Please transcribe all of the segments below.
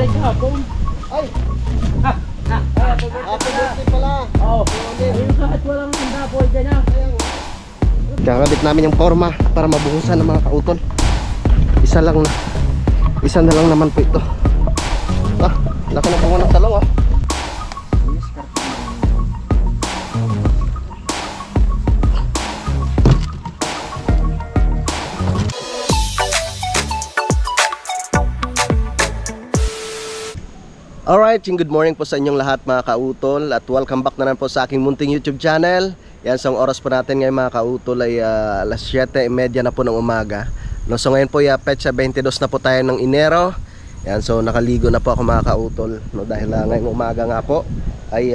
birthday kahapon. Ay! Happy birthday pala! Oo. Ayun kahit walang handa po, dyan na. Kakabit namin yung forma para mabuhusan ng mga kautol. Isa na lang naman po ito. Laki na po ng talong ah. Alright, good morning po sa inyong lahat mga kautol. At welcome back na naman po sa aking munting YouTube channel. Yan, sa oras po natin ngayon mga kautol ay alas 7:30 na po ng umaga. No, so ngayon po petsa 22 na po tayo ng Enero. Yan, so nakaligo na po ako mga kautol, no, dahil ngayong umaga nga po ay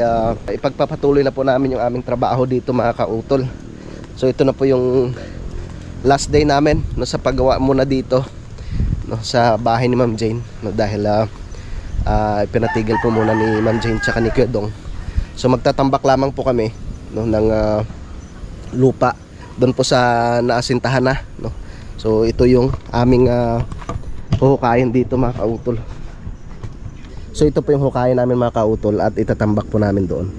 ipagpapatuloy na po namin yung aming trabaho dito mga kautol. So ito na po yung last day namin, no, sa paggawa muna dito, no, sa bahay ni Ma'am Jane, no, dahil pinatigil po muna ni Ma'am Jane tsaka ni Kuya Dong. So magtatambak lamang po kami, no, ng lupa doon po sa naasintahan na, no. So ito yung aming huhukayin dito mga kautol. So ito po yung hukayin namin mga kautol at itatambak po namin doon.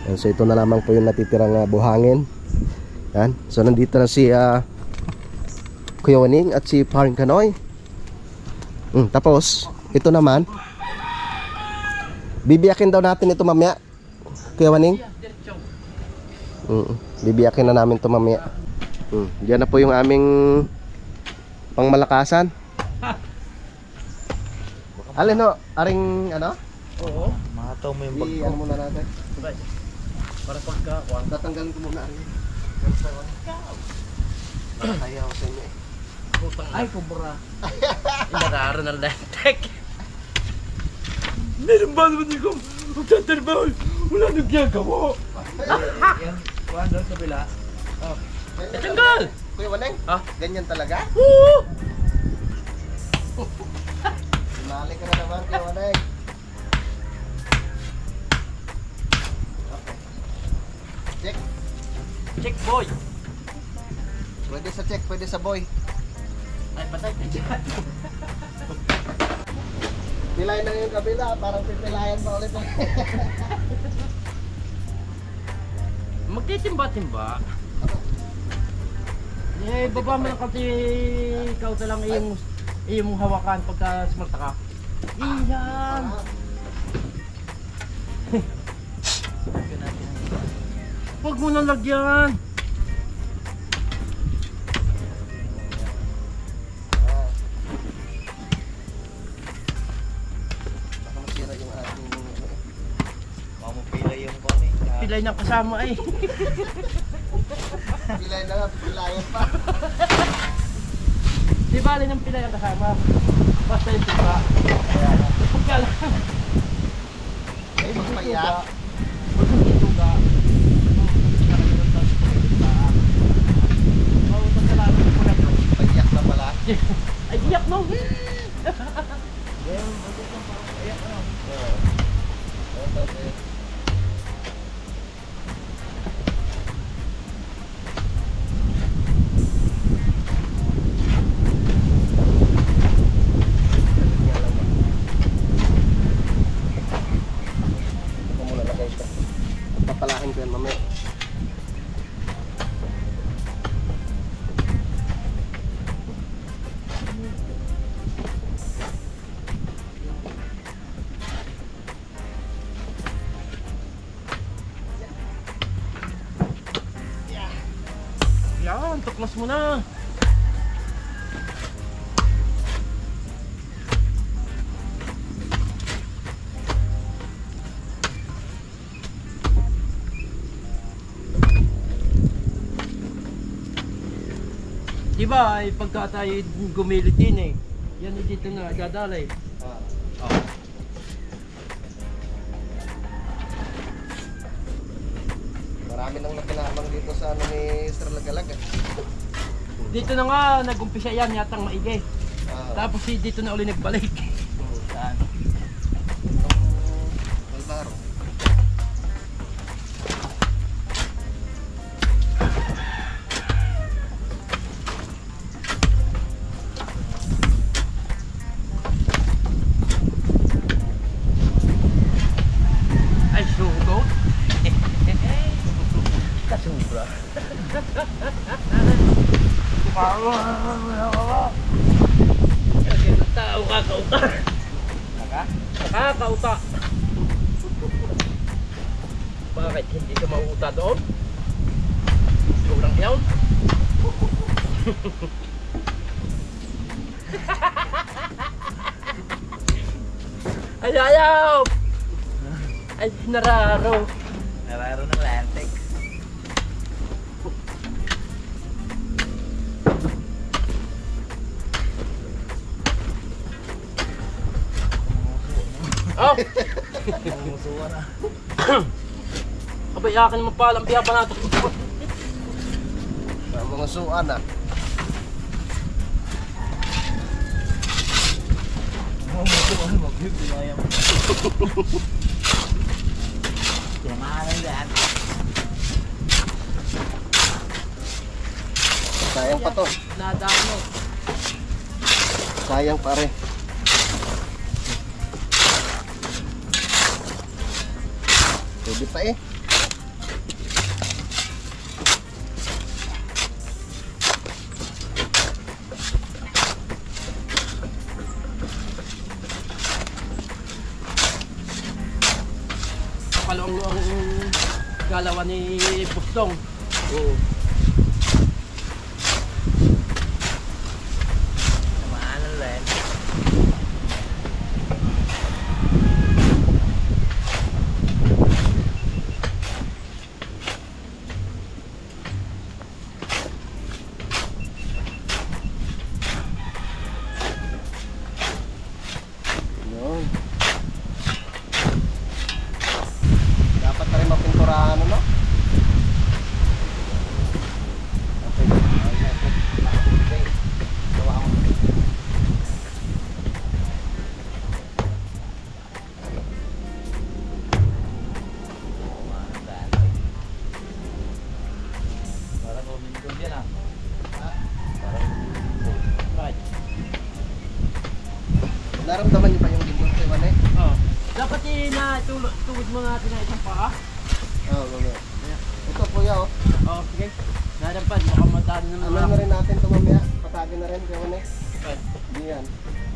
Yan, so ito na lamang po yung natitirang buhangin. Yan. So nandito na si Kuya Waning at si Paring Kanoy. Tapos ito naman, bibiyakin daw natin ito mamaya, Kuya Waning. Bibiyakin na namin ito mamaya. Diyan na po yung aming pangmalakasan. Alin no? Aring ano? Oo. Mataw mo yung bag ko. Ano muna natin? Para pagkakuan. Tatanggalin ko muna aring. Ayaw sa inyo eh. Ay, kubra. Inararo na lentek. Meron ba naman ikaw magtatrabaho? Wala nang ginagawa. Yan, kuhan doon sa bila. Tanggal! Kuya Waneng? Ganyan talaga? Oo! Mali ka na naman, Kuya Waneng. Okay. Check. Check boy! Pwede sa check, pwede sa boy. Ay, patay ka dyan. Pilayan na yung kabila, parang pipilayan pa ulit. Magtitimba-timba. Eh, baba mo lang kasi ikaw talang iyong hawakan pagka smarta ka. Iyan! Huwag mo nang lagyan! Baka masira yung ating... Baka mo pilay yung kone. Pilay ng kasama eh. Pilayan na nga, pilayan pa. Di bali ng pilay ang kasama. Basta yung timba. Pagka lang. Ay, magpayak. Huwag yung ituga. Payak na pala. Ay, iyak no! Papalahin ko yan mamaya. Yan, tuklas mo na! Diba, ay pagka tayo gumilit din eh. Yan dito na, dadalay. Marami nang nakinamang dito sa ano ni Sir Lagalag. Dito na nga, nag-umpisa yan, yatang maigi. Tapos dito na uli nagbalik. Saan? Malbaro. Tao kakauta. Nakakauta. Bakit hindi ka mauuta doon? Sobrang yaw. Ay, ayaw! Ay, nararo. Nararo ng lantek. Oh! Umusuwa na. Abay, akin mo palang piya pa natin. Mga suan ah. Umusuwa na. Mag-hip-hip. Kailangan yan. Sayang pa to. Nadamo. Sayang pare. Pwede pa eh. Kalong ang galawan ni Bustong. Oo. Tamaan ng len. Yun. Dapat na rin mapinturahan ano? Okay. Gawa ko. Parang kumindog yan ah. Right. Naramdaman niyo ba yung lindol kay Wane? Oh. Dapat tugod mo natin na isang paa. Oo, mamaya. Ito kuya oh. Oh, sige. Nadampad, baka matalo naman. Ano na rin natin ito mamaya? Patagin na rin kay Wane. Right. Hindi yan.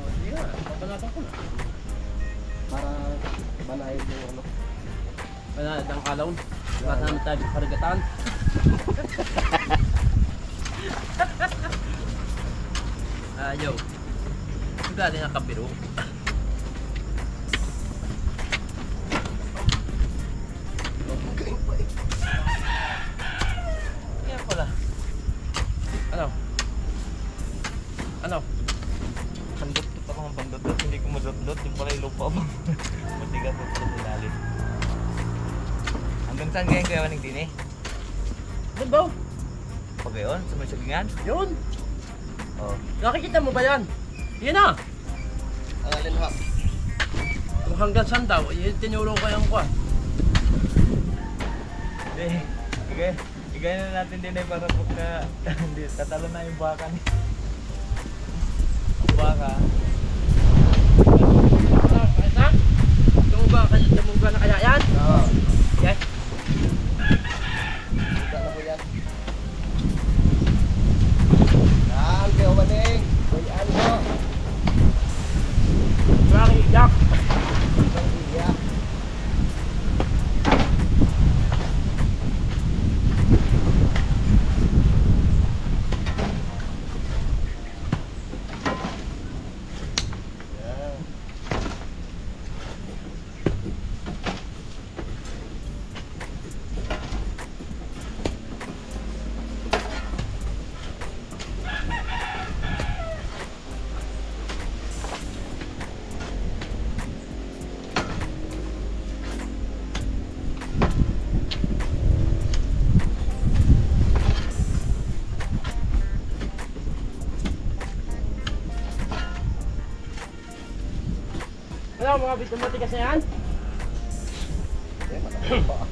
Oh, sige nga. Papanatan ko na. Para banayin yung ano. Panatan ang kalawon. Baka naman tayo karagatan. Ayaw. Galing ang kabiro. Kaya pala. Ano? Ano? Pandot pa mga pandot. Hindi ko madot-dot. Yung pala yung lupa mo. Matigas mo pala sa lalim. Hanggang saan ganyan kaya maning din eh? Doon ba? Pag yun, sa may sagingan? Yun! Oo. Nakikita mo ba yan? Yan na! Ang alin ha? Kung hanggang saan daw, tinuro ko yung kwan. Hindi. Igay na natin din eh para pag na hindi, tatalo na yung baka ni. Ang baka. Kahit na? Tumuga na kaya yan? Oo. Okay. Buka na po yan. Yan, kay Wane. Kuy ano? Bakit iyak? Isang iya. Yan. Ano mga bito matigas na yan? Yan, matagal pa.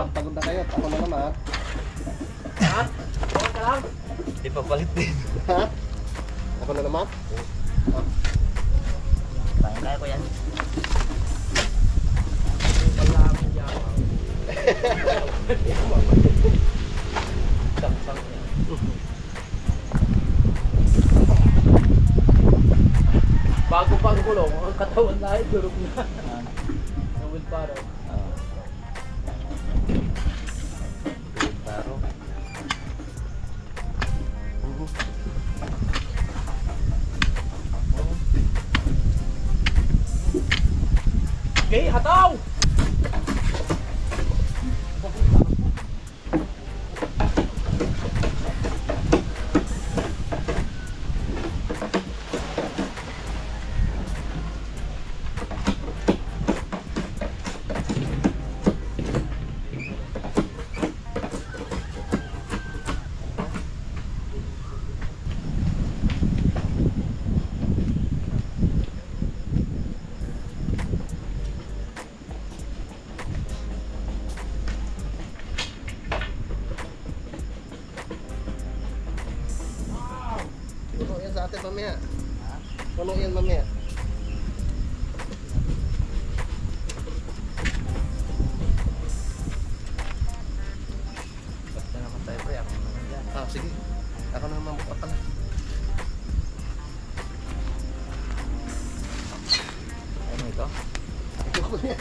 Pagod na kayo. Ako na naman. Ha? Okay ka lang? Di pa palit din. Ha? Ako na naman? Kaya ko yan. Wala akong yawa. Sangsang yan. Bago pang gulong, ang katawan lahat durog na. Ang wheelbarrow. Taro. Okay, hataw! Puno yan sa atin mamaya. Puno yan mamaya. Basta naman tayo pre. Ako naman yan. Ah, sige. Ako na naman buka pala. Ano ito? Ito ko yan.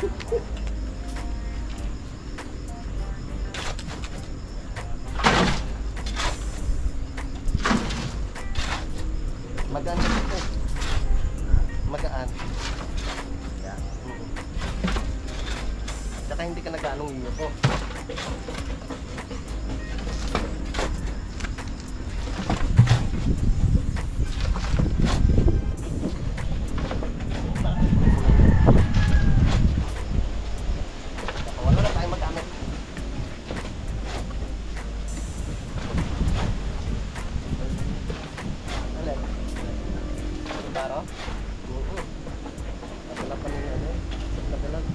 Magaan na ito. Magaan. Yan. Saka hindi ka nag-anong iyo ko. Wala na tayong magamit. Alin? Taro? Oo. Wala pa nila ano. Nagalag.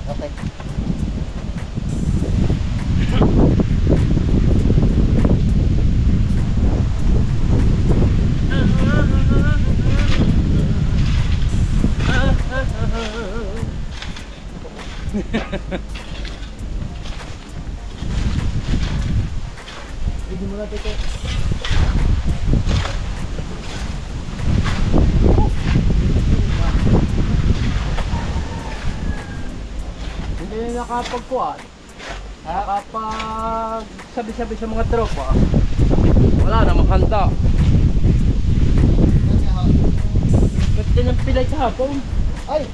Okay. Hindi mo natin ito. Hindi na nakapagkuhan. Nakapag sabi-sabi sa mga tropa. Wala namang handa. Ganda ng pilay kahapon. Ay!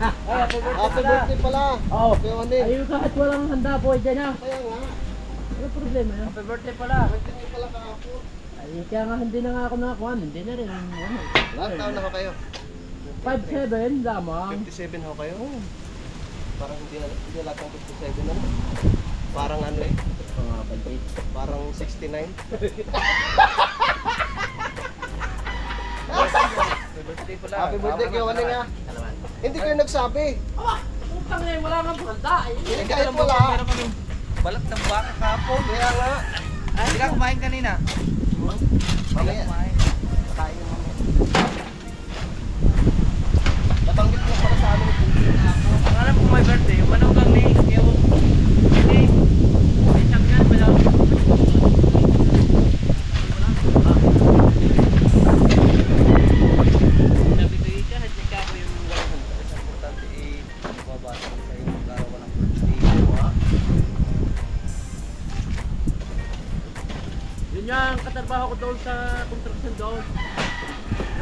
Happy Happy birthday pala! Oo. Kuya Onin. Ayun kahit walang handa po dyan ha. Kaya nga. Ano problema yun? Happy birthday pala. Birthday pala kahapon. Ay, kaya nga hindi na nga ako nakakuha. Hindi na rin. Ilang taon na ho kayo? 5'7" lamang. 57 ho kayo? Parang hindi lahat ng 57 ano? Parang ano eh? Mga bandit. Parang 69? Happy birthday pala. Happy birthday Kuya Onin nga! Hindi kayo nagsabi! Utang na yun, wala nga handa. Hindi kahit wala! Meron kami balat ng baka kahapon. Kaya nga! Hindi ka kumain kanina. Mamaya! Kumain. Kain mo mamaya. Nabanggit mo pala sa amin Ang alam ko may birthday, yung manugang ni yung hindi. Isang yan, wala. Sabi ko yun, kahit ikaw ko yung walang handa. Mas importante babasa ko sa iyo magkarawan ng birthday. Yun yung katrabaho ko doon sa construction doon.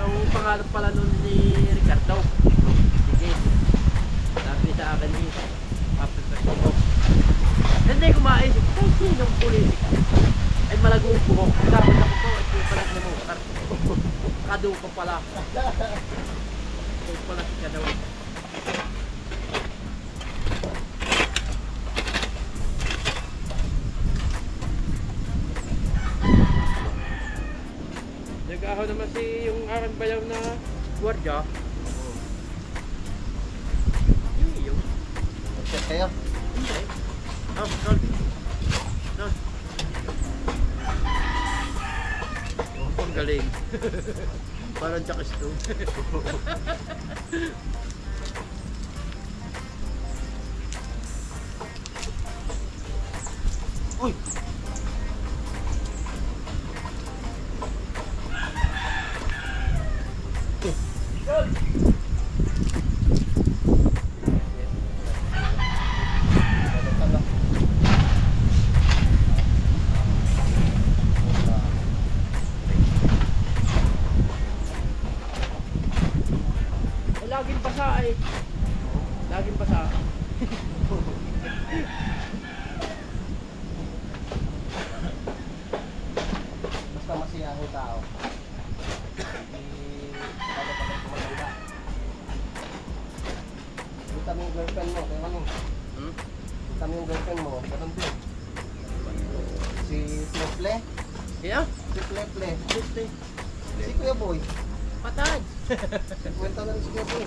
Yung pangarap pala nun ni Ricardo. Sige. Sabi sa akin ni Happy birthday ko. Hindi ko maisip kung sinong politika ay malagong buhok. Sabi na ko po, ito yung pala mo. Kado ko pala. Ito pala si Kadaw. Nag-ahaw naman si yung aking ng bayaw na gwardiya. Yun. Check kayo. Hindi. Tol. Ang galing. Parang tsakis to. Uy! Laging basa eh. Laging basa. Basta masiyahong tao. Pagkakapag kumaganda. Kita mo yung girlfriend mo, kaya ano? Kita mo yung girlfriend mo, ganun din. Si Fleple? Yeah? Si Fleple. Tuesday. Si Kuya Boy. Patad. Kwenta na rin si Kuya Boy.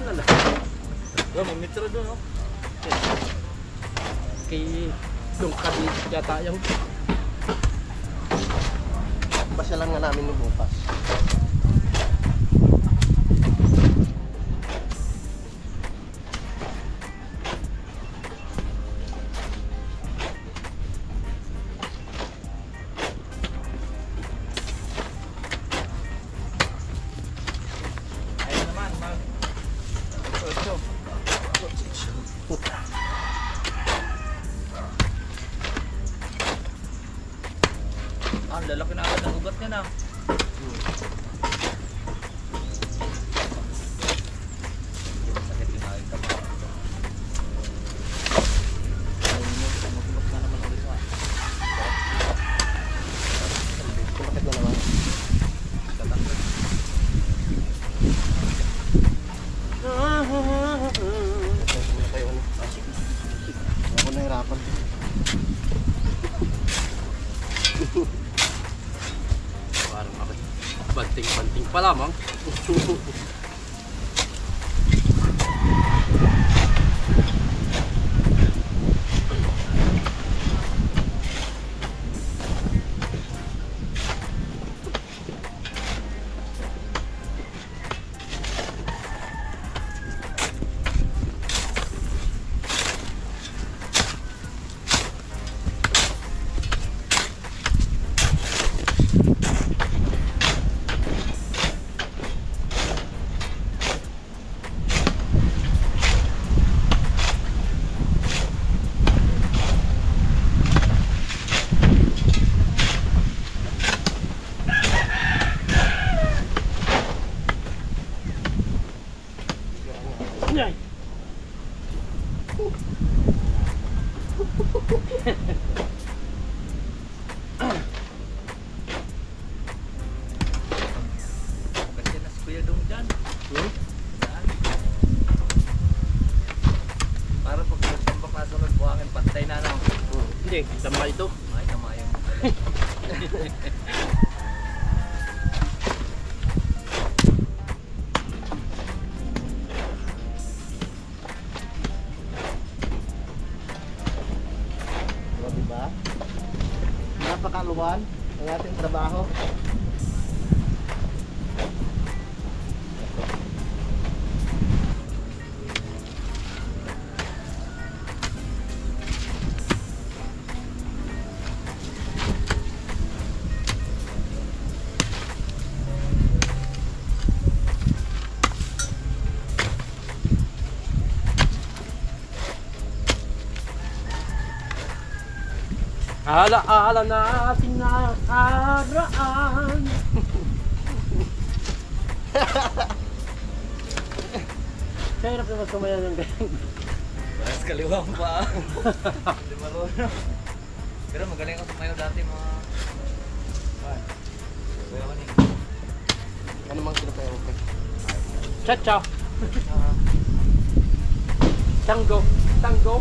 Lala. Oh, may metro doon, no? Kay yung kabit yata yung Pasyalan nga namin yung bukas. Ayun naman, mag... Ocho. Ang lalaki na agad ng ugat niya na. Sakit yung aking kamay. Ayun mo, magulok na naman ulit sa. Kumakit na naman. Tatanggal. Ito muna kayo ano. Ako nahirapan. parang ako banting-banting pa lamang. Ay. Kasi na si Kuya Dong dyan. Daan. Para pag nagtambak na sunod buhangin, pantay na na. Hindi, tama ito. Ay, namayang. O, diba? Napakaluwan ang ating trabaho. Alaala natin na nakaraan. Kaya hirap naman sumayan ng ganyan. Parang kaliwang pa. Hindi marunong. Pero magaling ako sumayaw dati mga... Ay. Kuya Maning. Ano mang sinapayaw ko? Cha-cha. Tango. Tango.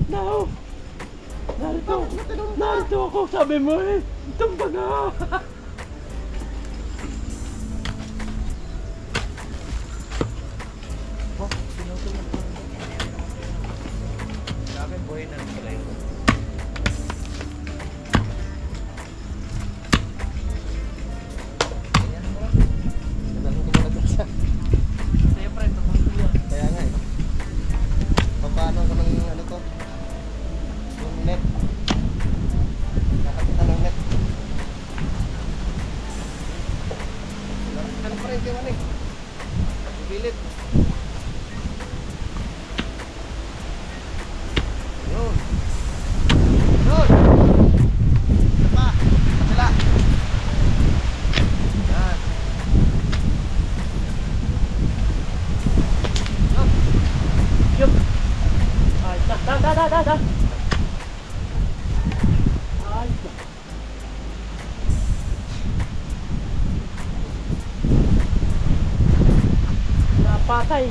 No! Narito ako, sabi mo eh! Tumba nga! Oh, tinutulog ko. Sa akin, buhay na rin pala yun. Ayan mo lang. Nagano ko muna sa. Siyempre, papunto yan. Kaya nga eh. Paano ko ng ano to? Yung net. Nakakita ng net. Ano pa rin kayo eh? Bilit. Yun. Yun. Isa pa. Kapila. Yan. Yun. Yup! Ay, da! Ay, napatay!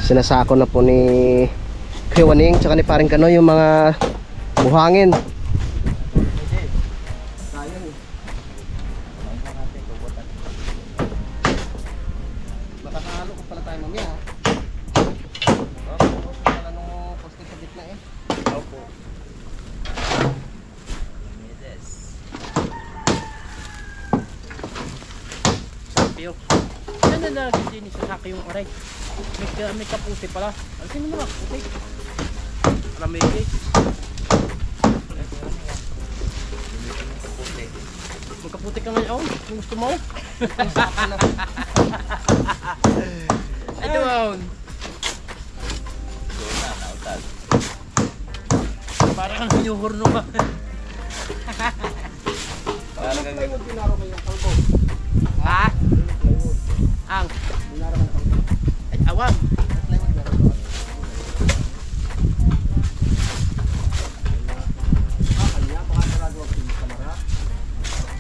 Sinasako na po ni Kuya Waning tsaka ni Paring Kano yung mga buhangin. Sayang eh. Kumain na natin, bubutan. Makakahalo ko pala tayo mamaya ha. Wala nung posting sa gitna eh. Opo. Yes. Sabi yun. Yan na lagi din isasaka yung aray. May kaputi pala. Alisin mo na kaputi. Para may cake. Magkaputi ka ngayon. Kung gusto mo. Ito mo. Doon na, nautag. Para kang hinuhurno ka. Para kang Dinaro kayo ang kalbo. Ha? Ang. Dinaro ng kalbo. Ay, awang. Kanya baka sarado ang kamera.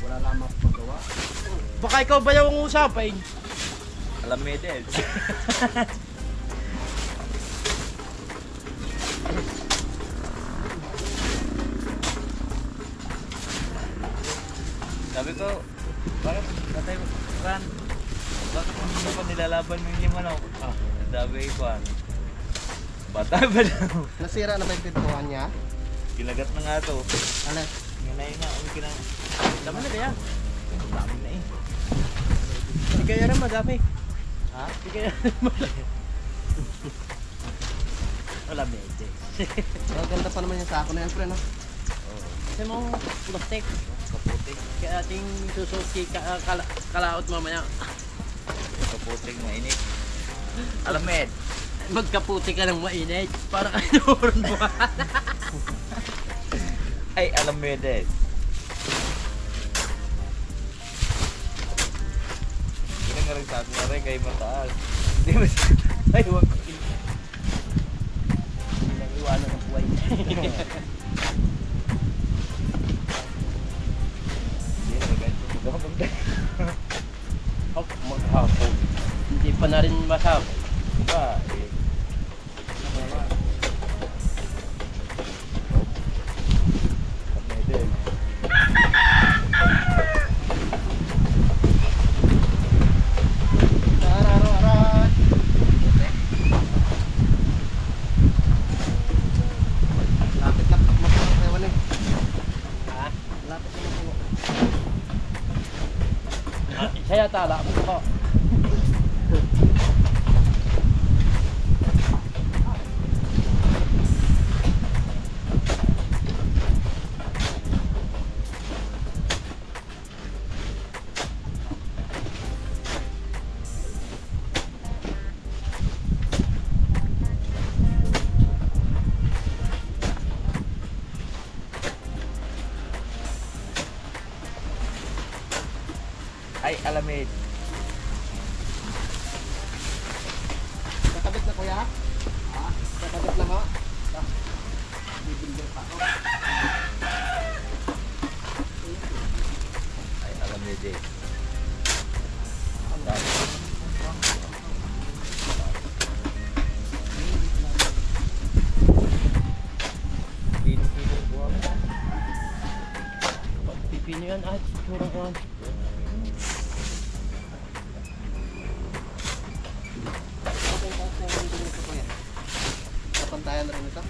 Wala lamang paggawa. Baka ikaw ba yung usapin? alam mo din. Sabi ko, bakit tatay mo, Ran, bakit hindi pa nilalaban mo yung limanok? Sabi ko, bata ba daw? Nasira na ba yung pintuan niya? Kinagat na nga to. Ano? Nginay na, kinang... Dami na kaya. Dami na eh. Hindi kaya rin madami. Ha? Hindi kaya rin madami. Wala medyo. Ganda pa naman yung sako na yan, pre, no? Oo. Kasi mo plastic. Kaputi. Kaya ating susuki kalaot mamaya. Kaputing mainit. Alamed. Magkaputi ka ng mainit para kayo mo. Ay, alam mo yun din. Hindi nga rin sabi nga rin kayo mataas. Hindi ba ay, huwag ko. Hindi lang iwanan ng buhay. Hindi na ganito. Magkakapagda. Oh, maghapon. Hindi pa na rin masama. Diba? Eh. Alam mo din. Araw-araw. Lapit na mapuno kayo, Waning. Ha? Lapit na mapuno. Isa yata, lapit ko. Alamid. Kakabit na kuya? Ha? Kakabit lang ha? Bibilder pa ako. Ay, Alamid eh. Pipino yan at surang ko. Kapantayan rin ito.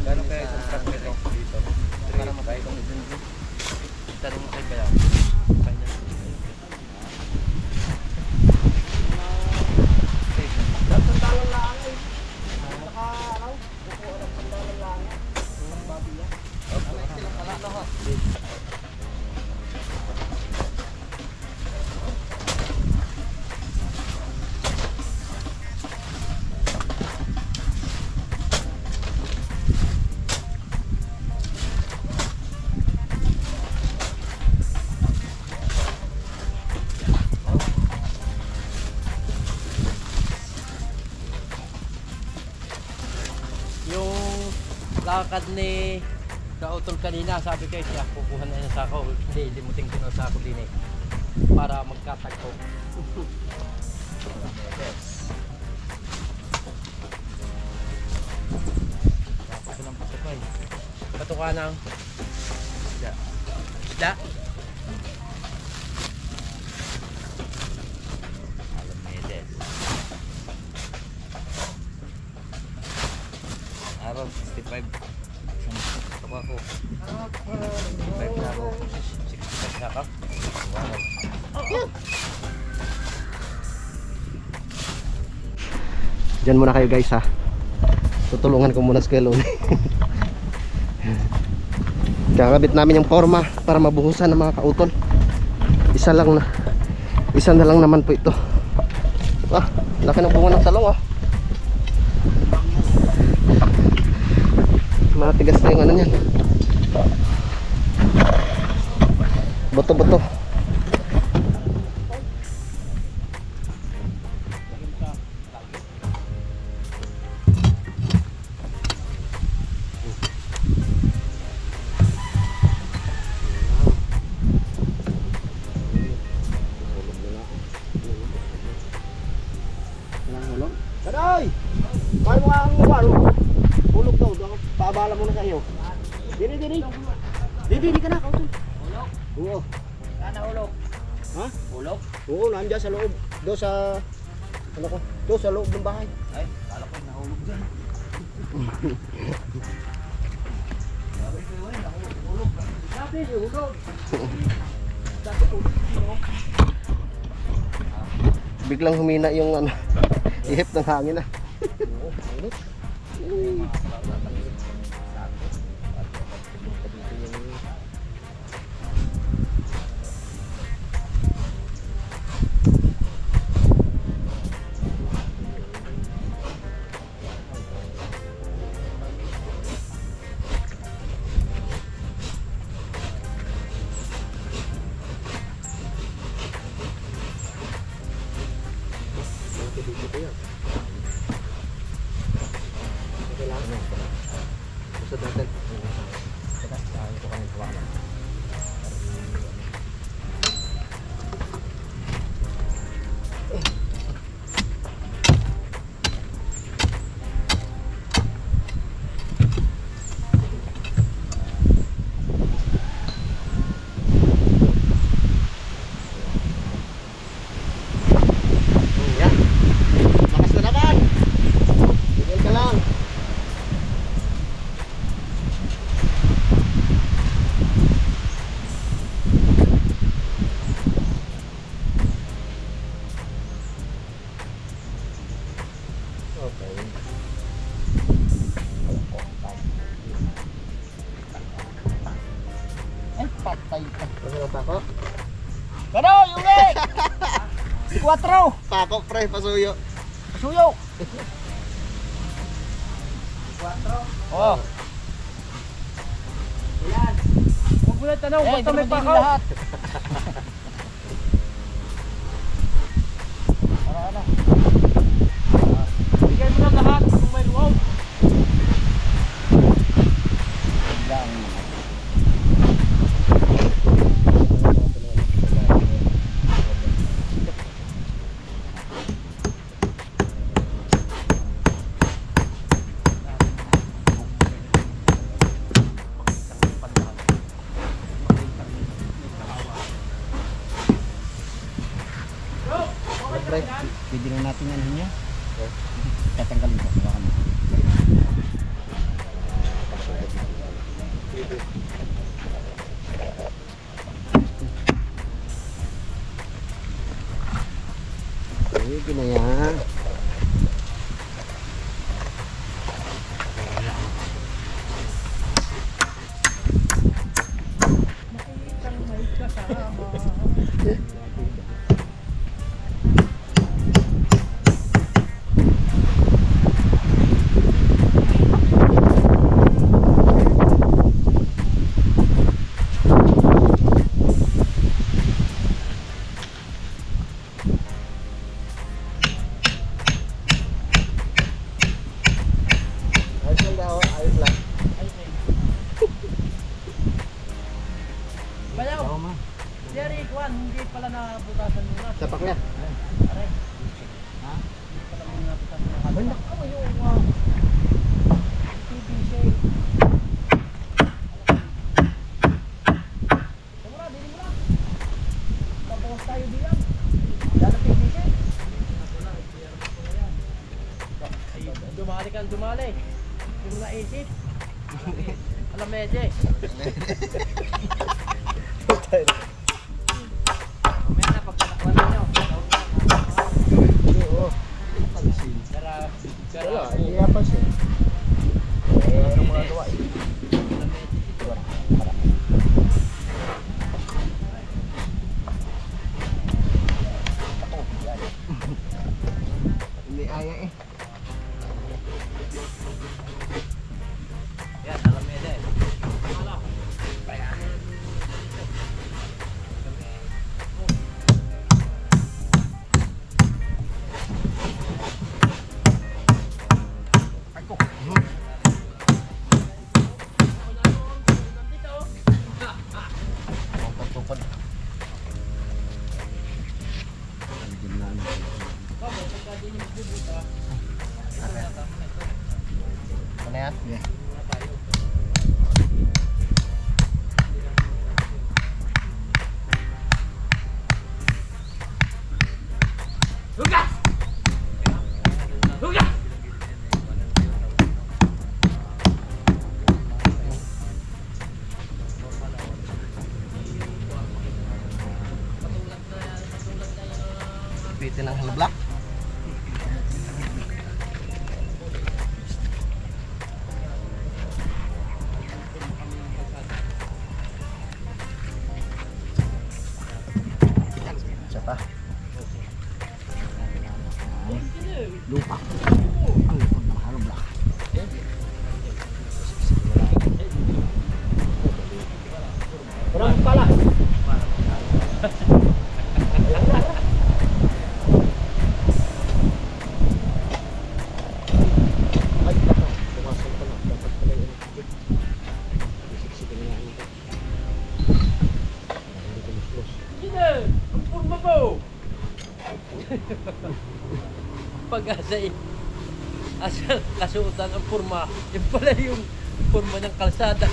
Gano'n kaya itong truck nito dito? Para 3, makatong 5. Tanong mo kay Balaw. Sandalan lang eh. Naka ano? Buko ang sandalan lang. Babi yan. Ano sila pala no ha? Lakad ni Kautol kanina, sabi ko siya kukuha na yung sako, hindi limutin ko ng sako din eh para magkatagpo. Tapos ng pasapay patuka ng isda. Alamedes. Araw 65. Ako ako. 65 na ako. 65 na ako. Wow. Diyan muna kayo guys ha. Tutulungan ko muna si Kelon. Kakabit namin yung forma para mabuhusan ng mga kautol. Isa na lang naman po ito. Ah, laki ng bunga ng salong ah. Matigas na yung ano niyan. Boto-boto. Kaday! Kaya mo nga ang walo. Hulog daw. Paabala muna sa iyo. Dini. Dini ka na, kautol. Ulok? Oo. Sana ulok? Ha? Ulok? Oo, nandiyan sa loob. Doon sa... Ano ko? Doon sa loob ng bahay. Ay, kala ko nahulog dyan. Sabi ko yun, nahulog. Sabi, hulog. Sabi ko, sino? Biglang humina yung ano, ihip ng hangin ah. Patay ka. Ano pa ako? Ano, Yugi! 4! Pakok pre, pasuyo. Suyo! 4? Oo. Yan. Huwag mo na tanong, basta may pakaw. mo na lahat kung may luaw. Pwede na natin ano niya. Tatanggalin ko. Hawakan mo. Pwede na yan. Bayaw. Jerry, Juan, hindi pala nabutasan muna. Sapak niya. Aray. Ha? Hindi pala muna nabutasan muna. Abay, naku, yung PVC. Kumura, dili mo lang. Pabawas tayo diyan. Dala PVC. Ay, dumali kang dumali. Hindi mo naisip. Alam medye. Mamaya na pagpapakwan nyo. wala, hindi nga pa siya. Anong mga gawa eh? Hindi aya eh. Yan, alam mo yan. Wala. Tukod. Ano yan? Yeah. Hugas! Hugas! Bitin ang halablak. Siya pa. Lupa. Ang lupag ng halablak. Parang pala. Ay, baka. Pumasok pa na. Dapat pala yun. Isiksikin na yan. Hindi ko mas-los. Sino? Ang purma po! Pag-asa eh. Asa kasuotan ang purma. Yung pala yung purma ng kalsada.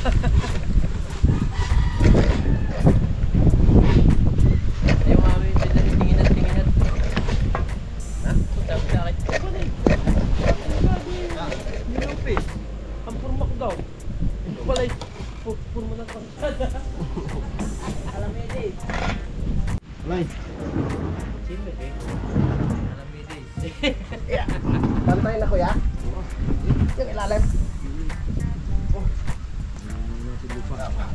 Yung aming pinalitinginan. Ha? Sabi sa akin, "Ano eh? Nilupi. Ang purma ko daw. Yung pala yung purma ng kalsada." Alam mo yun eh. Alay. Sino eh? Alam mo yun eh. Yeah. Pantay na kuya. Yung ilalim. Si lupa.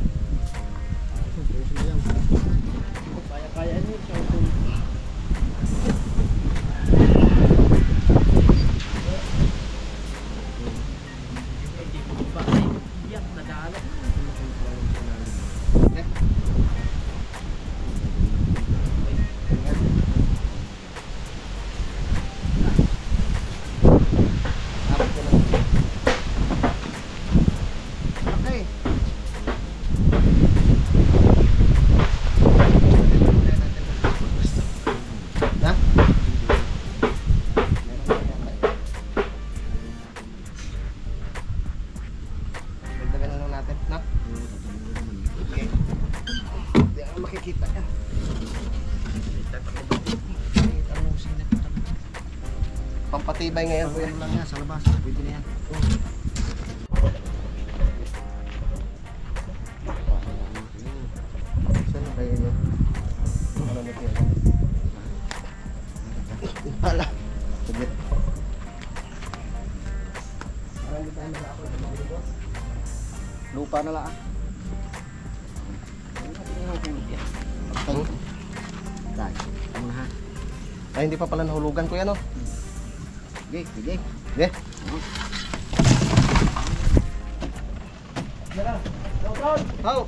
Kaya-kaya niyo siya. Iyak na dala. matibay ngayon kuya. Ano lang yan sa labas, pwede na yan. Saan na kayo nyo? Ano na kayo? Wala. Sige. Lupa na lang. Dahil, ano na ha? Ay, hindi pa pala nahulugan kuya no? Sige, sige. Sige. How?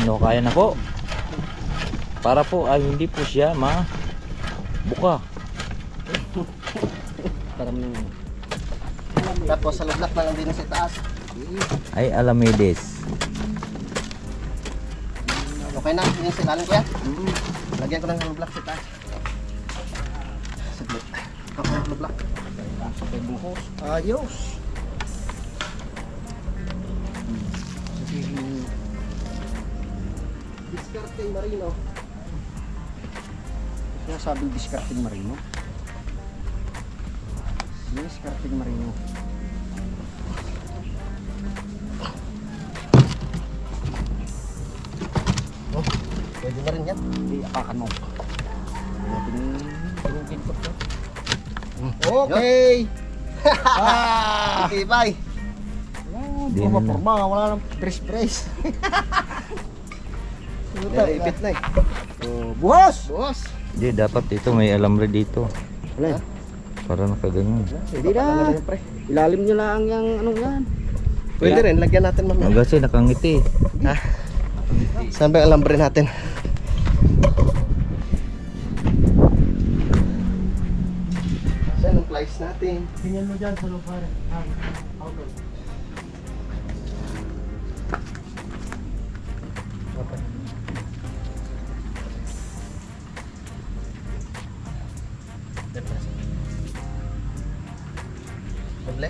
No, kaya na po. Para po ay hindi po siya buka. Parang Tapos sa lublak na lang din sa taas. Ay Alamides. Okay na, yun sa ilalim kuya. Lagyan ko ng lublak sa taas. Saglit. Ako ng lublak. may buhos. Ayos. Sabihin, Discarding marino. sinasabing discarding marino. Discarding marino. Oh, pwede na rin yan. Hindi, apakan mo. Tinugin ko to. Okay! Tibay! Di na lang. Forma, wala nang press. Ipit na eh. Oh, buhos! Boss! Hindi, dapat ito may alambre dito. Wala. Para nakaganyan. Hindi na. Ilalim nyo lang yung anong yan. Pwede rin, lagyan natin mamaya. Kasi nakangiti. Ha? Saan ba yung alambre natin? Saan ang plies natin? Tingnan mo dyan sa lupa. Outdoor. Doble?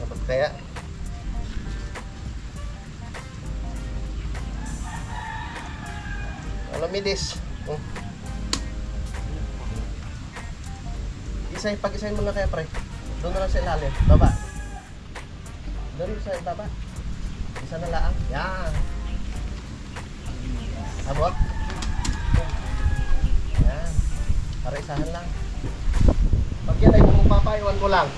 Dapat kaya? Alamides. Pag-isahin mo na kaya pre. Doon na lang sa ilalim. Baba. Doon sa baba. Isa na lang. Yan. Abot. Yan. Para isahan lang. Pag yan ay pumapapa, iwan ko lang.